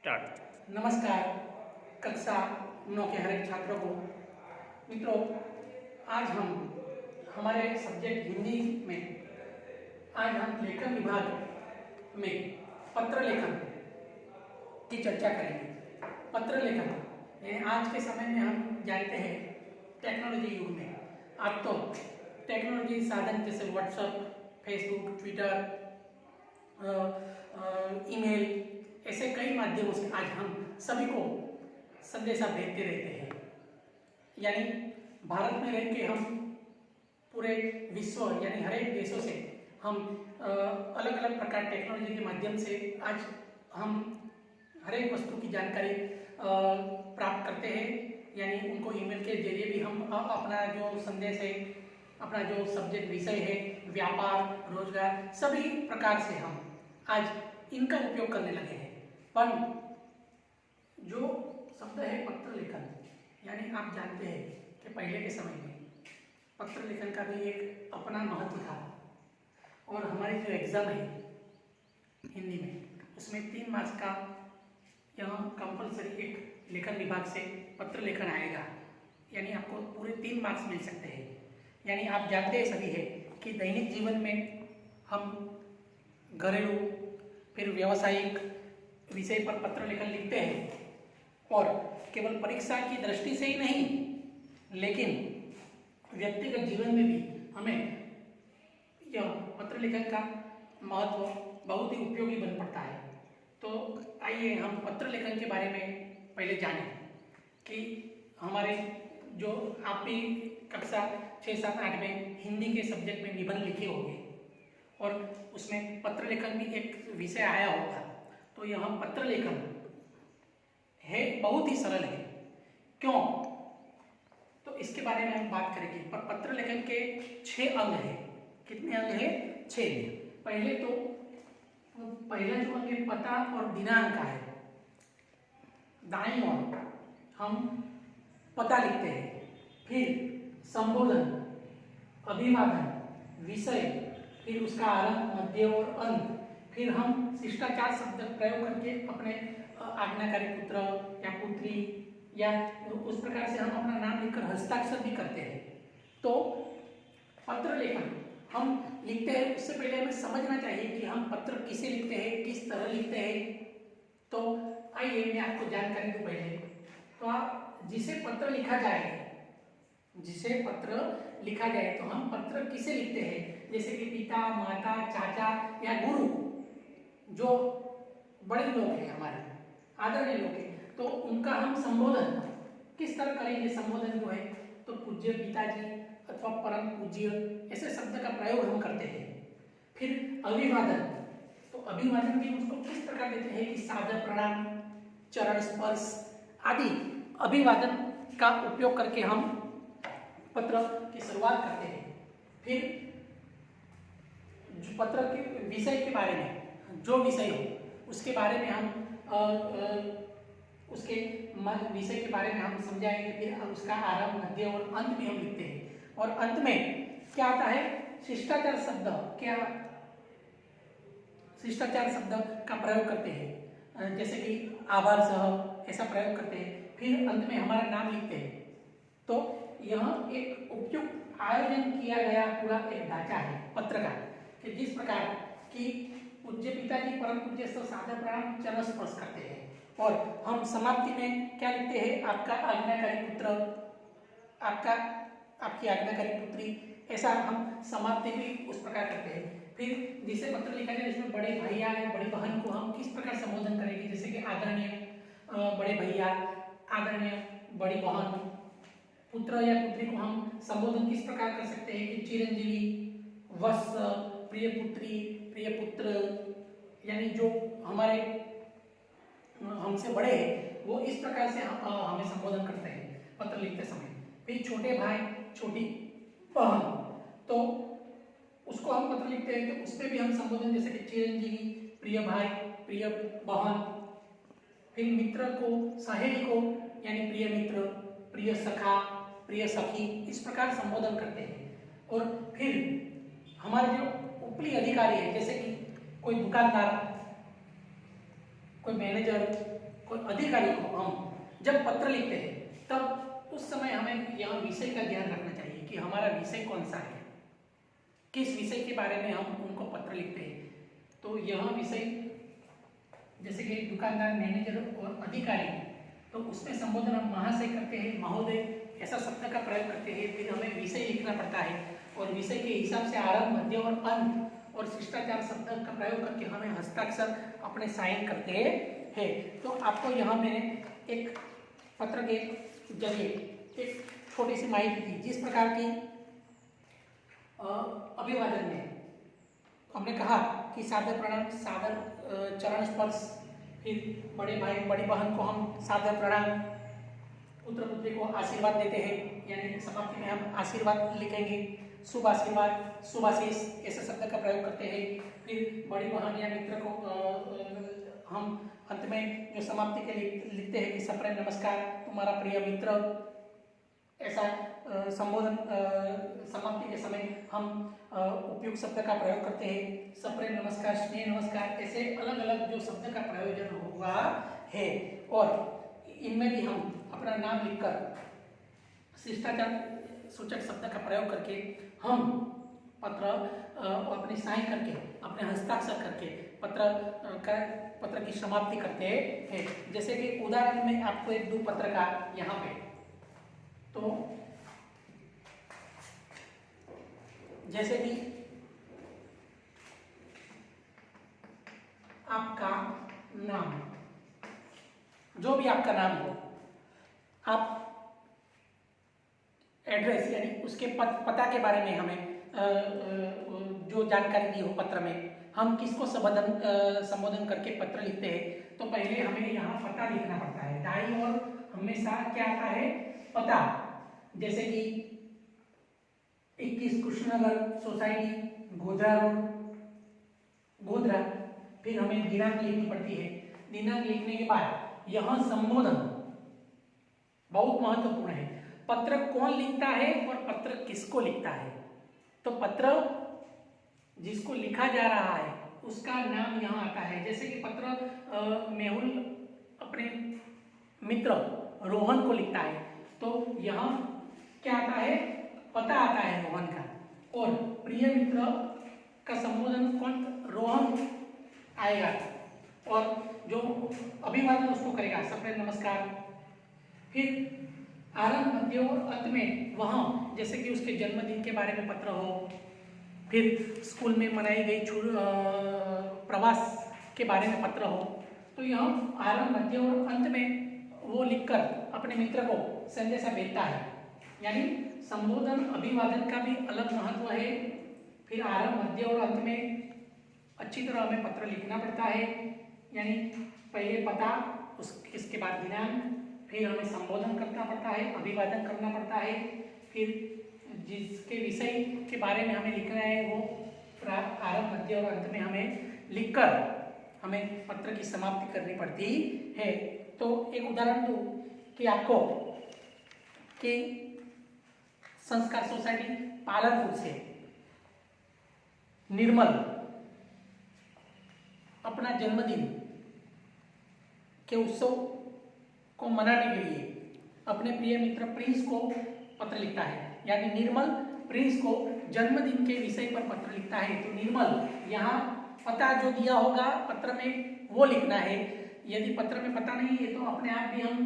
Start. नमस्कार कक्षा 9 के हर एक छात्रों को। मित्रों, आज हम हमारे सब्जेक्ट हिंदी में आज हम लेखन विभाग में पत्र लेखन की चर्चा करेंगे। पत्र लेखन यानी आज के समय में हम जानते हैं टेक्नोलॉजी युग में अब तो टेक्नोलॉजी साधन जैसे व्हाट्सएप, फेसबुक, ट्विटर, ईमेल, ऐसे कई माध्यमों से आज हम सभी को संदेशा भेजते रहते हैं। यानी भारत में रह के हम पूरे विश्व यानी हर एक देशों से हम अलग अलग प्रकार टेक्नोलॉजी के माध्यम से आज हम हर एक वस्तु की जानकारी प्राप्त करते हैं। यानी उनको ईमेल के जरिए भी हम अपना जो संदेश है, अपना जो सब्जेक्ट विषय है, व्यापार, रोजगार, सभी प्रकार से हम आज इनका उपयोग करने लगे हैं। पर जो शब्द है पत्र लेखन, यानी आप जानते हैं कि पहले के समय में पत्र लेखन का भी एक अपना महत्व था। और हमारी जो एग्ज़ाम है हिंदी में, उसमें 3 मार्क्स का यहाँ कंपलसरी एक लेखन विभाग से पत्र लेखन आएगा। यानी आपको पूरे 3 मार्क्स मिल सकते हैं। यानी आप जानते हैं सभी है कि दैनिक जीवन में हम घरेलू फिर व्यावसायिक विषय पर पत्र लेखन लिखते हैं और केवल परीक्षा की दृष्टि से ही नहीं, लेकिन व्यक्तिगत जीवन में भी हमें यह पत्र लेखन का महत्व बहुत ही उपयोगी बन पड़ता है। तो आइए हम पत्र लेखन के बारे में पहले जानें कि हमारे जो आप भी कक्षा 6, 7, 8 में हिंदी के सब्जेक्ट में निबंध लिखे होंगे और उसमें पत्र लेखन भी एक विषय आया होगा। तो यह पत्र लेखन है बहुत ही सरल है। क्यों? तो इसके बारे में हम बात करेंगे। पर पत्र लेखन के 6 अंग हैं। कितने अंग हैं? 6। पहले तो पहला जो अंग है पता और दिनांक का है। दाईं ओर हम पता लिखते हैं, फिर संबोधन, अभिवादन, विषय, फिर उसका आरंभ, मध्य और अंत, फिर हम शिष्टाचार शब्द प्रयोग करके अपने आज्ञाकारी पुत्र या पुत्री या उस प्रकार से हम अपना नाम लिखकर हस्ताक्षर भी करते हैं। तो पत्र लेखन हम लिखते हैं, उससे पहले हमें समझना चाहिए कि हम पत्र किसे लिखते हैं, किस तरह लिखते हैं। तो आइए मैं आपको जानकारी दूं पहले। तो आप जिसे पत्र लिखा जाए तो हम पत्र किसे लिखते हैं, जैसे कि पिता, माता, चाचा या गुरु, जो बड़े लोग हैं हमारे आदरणीय लोग हैं, तो उनका हम संबोधन किस तरह करेंगे। संबोधन जो है तो पूज्य पिताजी अथवा परम पूज्य, ऐसे शब्द का प्रयोग हम करते हैं। फिर अभिवादन, तो अभिवादन भी उसको किस प्रकार देते हैं कि सादर प्रणाम, चरण स्पर्श आदि अभिवादन का उपयोग करके हम पत्र की शुरुआत करते हैं। फिर जो पत्र के विषय के बारे में, जो विषय हो उसके बारे में हम उसके विषय के बारे में हम समझाएंगे। फिर उसका आरंभ, मध्य और अंत भी हम लिखते हैं। और अंत में क्या आता है? शिष्टाचार शब्द, क्या शिष्टाचार शब्द का प्रयोग करते हैं, जैसे कि आभार सह, ऐसा प्रयोग करते हैं। फिर अंत में हमारा नाम लिखते हैं। तो यह एक उपयुक्त आयोजन किया गया पूरा एक ढांचा है पत्र का, कि जिस प्रकार की पूज्य पिताजी, परम पूज्य सादर प्रणाम, चरण स्पर्श करते हैं। और हम समाप्ति में क्या लिखते हैं? आपका आज्ञाकारी पुत्र, आपकी आज्ञाकारी पुत्री, ऐसा हम समाप्ति भी उस प्रकार करते हैं। फिर जिसे पत्र लिखा जाए इसमें बड़े भैया या बड़ी बहन को हम किस प्रकार संबोधन करेंगे, जैसे कि आदरणीय बड़े भैया, आदरणीय बड़ी बहन। पुत्र या पुत्री को हम संबोधन किस प्रकार कर सकते हैं कि चिरंजीवी, वत्स, प्रिय पुत्री, प्रिय पुत्र, यानी जो हमारे हमसे बड़े हैं वो इस प्रकार से हमें संबोधन करते हैं पत्र लिखते समय। फिर छोटे भाई, छोटी बहन, तो उसको हम पत्र लिखते हैं तो उसमें भी हम संबोधन जैसे कि चिरंजीवी, प्रिय भाई, प्रिय बहन। फिर मित्र को, सहेली को, यानी प्रिय मित्र, प्रिय सखा, प्रिय सखी, इस प्रकार संबोधन करते हैं। और फिर हमारे जो ऊपरी अधिकारी है, जैसे कि कोई दुकानदार, कोई मैनेजर, कोई अधिकारी को हम जब पत्र लिखते हैं तब उस समय हमें यहाँ विषय का ध्यान रखना चाहिए कि हमारा विषय कौन सा है, किस विषय के बारे में हम उनको पत्र लिखते हैं। तो यह विषय जैसे कि दुकानदार, मैनेजर और अधिकारी, तो उसमें संबोधन हम महाशय करते हैं, महोदय ऐसा शब्द का प्रयोग करते हैं। फिर हमें विषय लिखना पड़ता है और विषय के हिसाब से आरंभ, मध्य और अंत और शिष्टाचार शब्द का प्रयोग करके हमें हस्ताक्षर अपने साइन करते हैं। तो आपको यहाँ मैंने एक पत्र के जरिए एक छोटी सी माहिती दी। जिस प्रकार की अभिवादन में हमने कहा कि सादर प्रणाम, सादर चरण स्पर्श, फिर बड़े भाई बड़ी बहन को हम सादर प्रणाम, पुत्र पुत्री को आशीर्वाद देते हैं, यानी समाप्ति में हम आशीर्वाद लिखेंगे, शुभ आशीर्वाद, शुभ आशीष ऐसे शब्द का प्रयोग करते हैं। फिर बड़ी बहन या मित्र को हम अंत में जो समाप्ति के लिए लिखते हैं कि सप्रेम नमस्कार तुम्हारा प्रिय मित्र, ऐसा संबोधन समाप्ति के समय हम उपयुक्त शब्द का प्रयोग करते हैं। सप्रेम नमस्कार, स्नेह नमस्कार, ऐसे अलग अलग जो शब्द का प्रयोजन हुआ है। और इनमें भी हम अपना नाम लिखकर शिष्टाचार सूचक शब्द का प्रयोग करके हम पत्र अपनी साइन करके, अपने हस्ताक्षर करके पत्र की समाप्ति करते हैं। जैसे कि उदाहरण में आपको एक दो पत्र का यहाँ पे, तो जैसे कि आपका नाम, जो भी आपका नाम हो, आप एड्रेस यानी उसके पता के बारे में हमें जो जानकारी दी हो पत्र में, हम किसको संबोधन करके पत्र लिखते हैं। तो पहले हमें यहाँ पता लिखना पड़ता है। दाईं ओर हमेशा क्या आता है, पता। जैसे कि 21 कृष्णनगर सोसाइटी, गोधरा रोड, गोधरा। फिर हमें दिनांक लिखनी पड़ती है। दिनांक लिखने के बाद यहाँ संबोधन बहुत महत्वपूर्ण है। पत्र कौन लिखता है और पत्र किसको लिखता है। तो पत्र जिसको लिखा जा रहा है उसका नाम यहाँ आता है। जैसे कि पत्र मेहुल अपने मित्र रोहन को लिखता है, तो यहाँ क्या आता है, पता आता है रोहन का। और प्रिय मित्र का संबोधन कौन, रोहन आएगा, और जो अभिवादन उसको करेगा सप्रेम नमस्कार। फिर आरंभ, मध्य और अंत में वहाँ जैसे कि उसके जन्मदिन के बारे में पत्र हो, फिर स्कूल में मनाई गई प्रवास के बारे में पत्र हो, तो यहाँ आरंभ, मध्य और अंत में वो लिखकर अपने मित्र को संदेशा भेजता है। यानी संबोधन अभिवादन का भी अलग महत्व है। फिर आरंभ, मध्य और अंत में अच्छी तरह हमें पत्र लिखना पड़ता है। यानी पहले पता, इसके बाद दिनांक, फिर हमें संबोधन करना पड़ता है, अभिवादन करना पड़ता है। फिर जिसके विषय के बारे में हमें लिखना है वो आरंभ, मध्य और अंत में हमें लिखकर हमें पत्र की समाप्ति करनी पड़ती है। तो एक उदाहरण दूं कि आपको कि संस्कार सोसाइटी पालनपुर से निर्मल अपना जन्मदिन के उत्सव को मनाने के लिए अपने प्रिय मित्र प्रिंस को पत्र लिखता है। यानी निर्मल प्रिंस को जन्मदिन के विषय पर पत्र लिखता है। तो निर्मल यहाँ पता जो दिया होगा पत्र में वो लिखना है। यदि पत्र में पता नहीं है तो अपने आप भी हम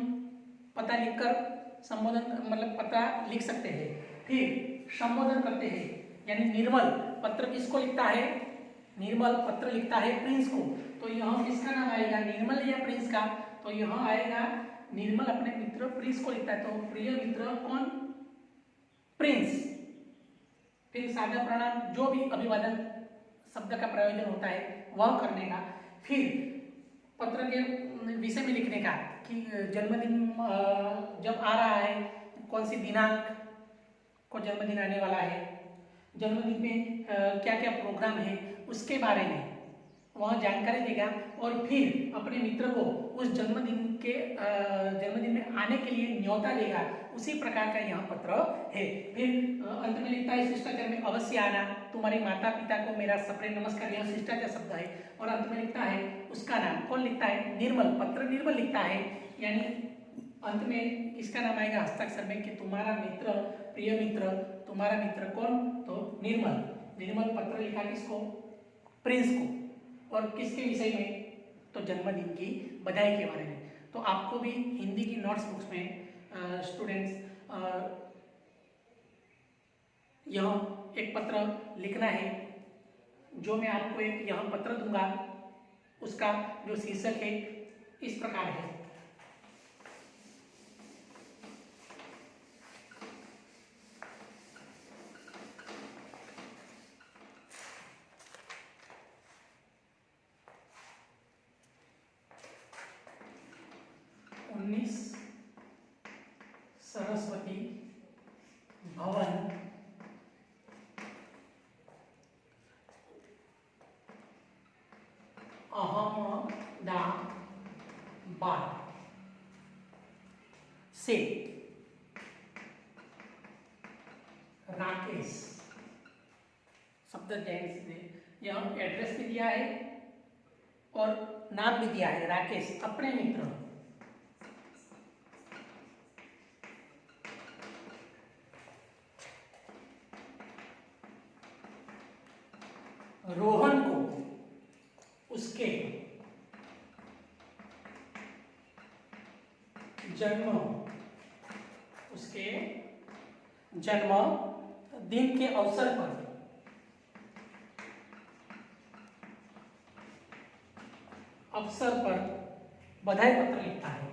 पता लिखकर संबोधन मतलब पता लिख सकते हैं। फिर संबोधन करते हैं। यानी निर्मल पत्र किसको लिखता है, निर्मल पत्र लिखता है प्रिंस को। तो यहाँ किसका नाम आएगा, निर्मल या प्रिंस का। तो यहाँ आएगा निर्मल अपने मित्र प्रिंस को लिखता है। तो प्रिय मित्र कौन, प्रिंस। फिर सादा प्रणाम, जो भी अभिवादन शब्द का प्रयोजन होता है वह करने का। फिर पत्र के विषय में लिखने का कि जन्मदिन जब आ रहा है, कौन सी दिनांक को जन्मदिन आने वाला है, जन्मदिन में क्या क्या प्रोग्राम है उसके बारे में। वहाँ जानकारी देगा और फिर अपने मित्र को उस जन्मदिन में आने के लिए न्योता देगा। उसी प्रकार का यह पत्र है। फिर अंत में लिखता है शिष्टाचार में अवश्य आना, तुम्हारे माता पिता को मेरा सप्रेम नमस्कार, यह शिष्टाचार शब्द है। और अंत में लिखता है उसका नाम, कौन लिखता है, निर्मल, पत्र निर्मल लिखता है, यानी अंत में इसका नाम आएगा हस्ताक्षर में कि तुम्हारा मित्र, प्रिय मित्र, तुम्हारा मित्र कौन, तो निर्मल। निर्मल पत्र लिखा किसको, प्रिंस को, और किसके विषय में, तो जन्मदिन की बधाई के बारे में। तो आपको भी हिंदी की नोट्स बुक्स में स्टूडेंट्स यह एक पत्र लिखना है, जो मैं आपको एक यह पत्र दूंगा, उसका जो शीर्षक है इस प्रकार है। सरस्वती भवन अहमदाबाद से राकेश, शब्द ध्यान से, यह एड्रेस भी दिया है और नाम भी दिया है, राकेश अपने मित्र रोहन को उसके जन्म दिन के अवसर पर बधाई पत्र लिखता है।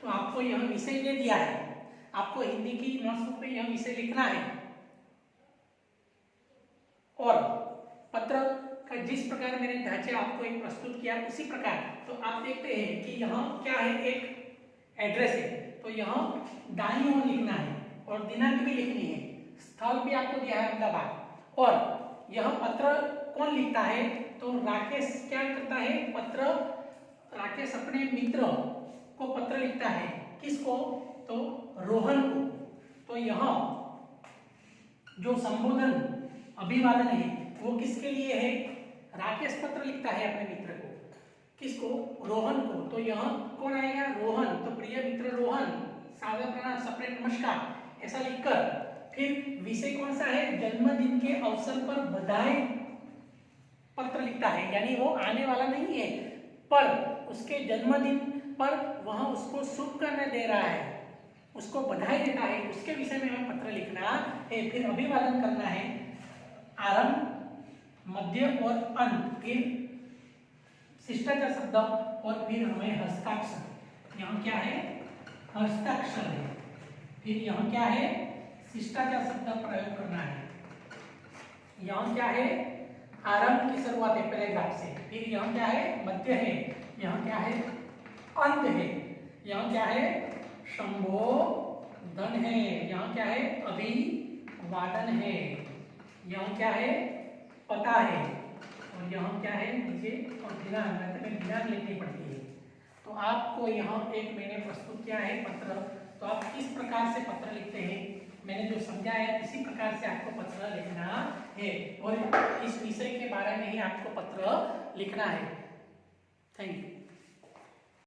तो आपको यह विषय दे दिया है, आपको हिंदी की नोटबुक में यह विषय लिखना है और पत्र का जिस प्रकार मैंने ढांचे आपको एक प्रस्तुत किया उसी प्रकार। तो आप देखते हैं कि यहाँ क्या है, एक एड्रेस है, तो यहाँ दाईं ओर लिखना है और दिनांक भी लिखनी है, स्थल भी आपको दिया है अहमदाबाद। और यह पत्र कौन लिखता है, तो राकेश क्या करता है, राकेश अपने मित्र को पत्र लिखता है, किसको, तो रोहन को। तो यहाँ जो संबोधन अभिवादन है वो किसके लिए है, राकेश पत्र लिखता है अपने मित्र को, किसको, रोहन को। तो यहाँ कौन आएगा, रोहन, तो प्रिय मित्र रोहन, सादर प्रणाम, सप्रेम नमस्कार, ऐसा लिखकर फिर विषय कौन सा है, जन्मदिन के अवसर पर बधाई पत्र लिखता है, यानी वो आने वाला नहीं है पर उसके जन्मदिन पर वहां उसको शुभकामनाएं दे रहा है, उसको बधाई देता है, उसके विषय में हमें पत्र लिखना है। फिर अभिवादन करना है, आरंभ, मध्य और अंत, फिर शिष्टाचार शब्द और फिर हमें हस्ताक्षर, यहाँ क्या है, हस्ताक्षर है, फिर यहाँ क्या है, शिष्टाचार शब्द प्रयोग करना है। यहाँ क्या है, आरंभ की शुरुआत है पैराग्राफ से, फिर यहाँ क्या है, मध्य है, यहाँ क्या है, अंत है, यहाँ क्या है, संबोधन है, यहाँ क्या है, अभिवादन है, यहाँ क्या है, पता है, और यहाँ क्या है, नीचे और दिनांक, दिनांक लिखनी पड़ती है। तो आपको यहाँ एक मैंने प्रस्तुत किया है पत्र, तो आप किस प्रकार से पत्र लिखते हैं, मैंने जो समझाया इसी प्रकार से आपको पत्र लिखना है और इस विषय के बारे में ही आपको पत्र लिखना है। Thank you.